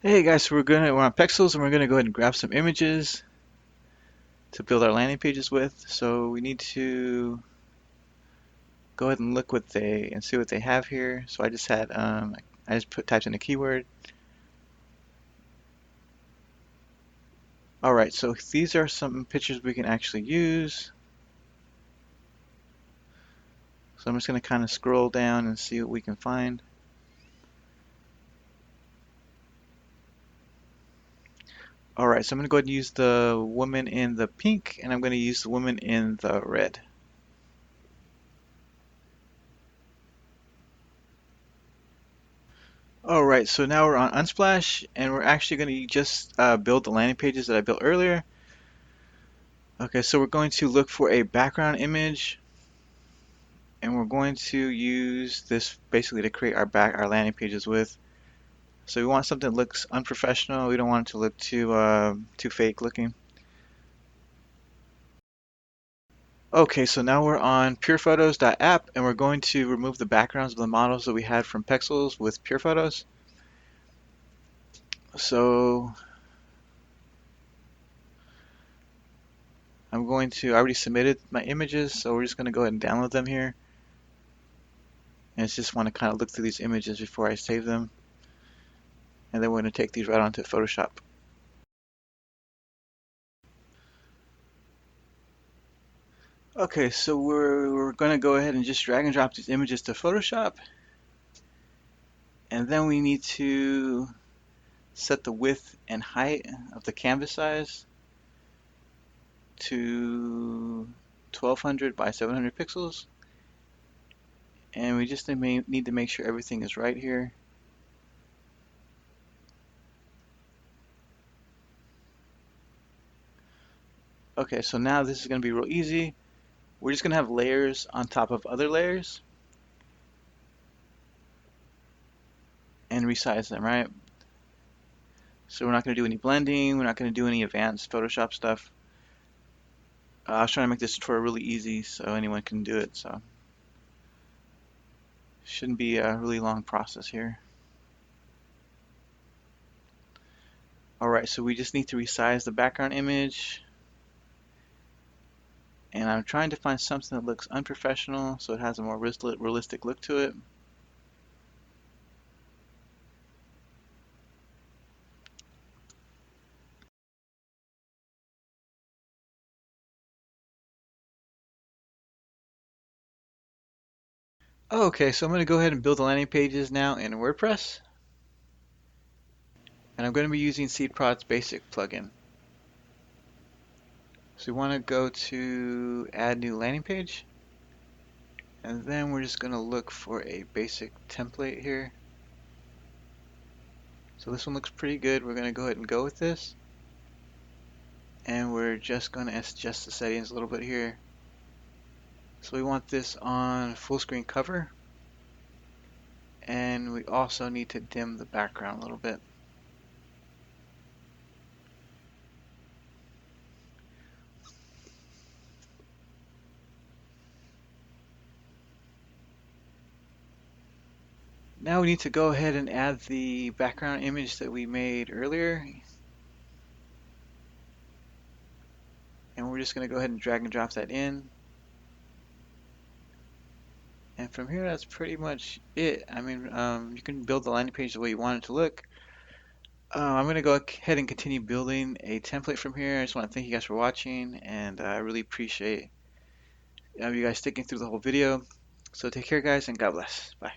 Hey guys, so we're on Pexels and we're gonna go ahead and grab some images to build our landing pages with. So we need to go ahead and look what they and see what they have here. So I just put typed in a keyword. All right, so these are some pictures we can actually use. So I'm just gonna kind of scroll down and see what we can find. All right, so I'm gonna go ahead and use the woman in the pink, and I'm gonna use the woman in the red. All right, so now we're on Unsplash, and we're actually going to just build the landing pages that I built earlier. Okay, so we're going to look for a background image, and we're going to use this basically to create our landing pages with. So we want something that looks unprofessional. We don't want it to look too fake looking. Okay, so now we're on purephotos.app, and we're going to remove the backgrounds of the models that we had from Pexels with Pure Photos. So I already submitted my images, so we're just going to go ahead and download them here. And I just want to kind of look through these images before I save them. And then we're going to take these right onto Photoshop. Okay, so we're going to go ahead and just drag and drop these images to Photoshop. And then we need to set the width and height of the canvas size to 1200 by 700 pixels. And we just need to make sure everything is right here. Okay, so now this is going to be real easy. We're just going to have layers on top of other layers and resize them, right? So we're not going to do any blending. We're not going to do any advanced Photoshop stuff. I was trying to make this tutorial really easy so anyone can do it. So shouldn't be a really long process here. All right, so we just need to resize the background image. And I'm trying to find something that looks unprofessional so it has a more realistic look to it. Okay, so I'm going to go ahead and build the landing pages now in WordPress. And I'm going to be using SeedProd's basic plugin. So we want to go to add new landing page. And then we're just going to look for a basic template here. So this one looks pretty good. We're going to go ahead and go with this. And we're just going to adjust the settings a little bit here. So we want this on full screen cover. And we also need to dim the background a little bit. Now we need to go ahead and add the background image that we made earlier. And we're just going to go ahead and drag and drop that in. And from here, that's pretty much it. I mean, you can build the landing page the way you want it to look. I'm going to go ahead and continue building a template from here. I just want to thank you guys for watching, and I really appreciate you guys sticking through the whole video. So take care, guys, and God bless. Bye.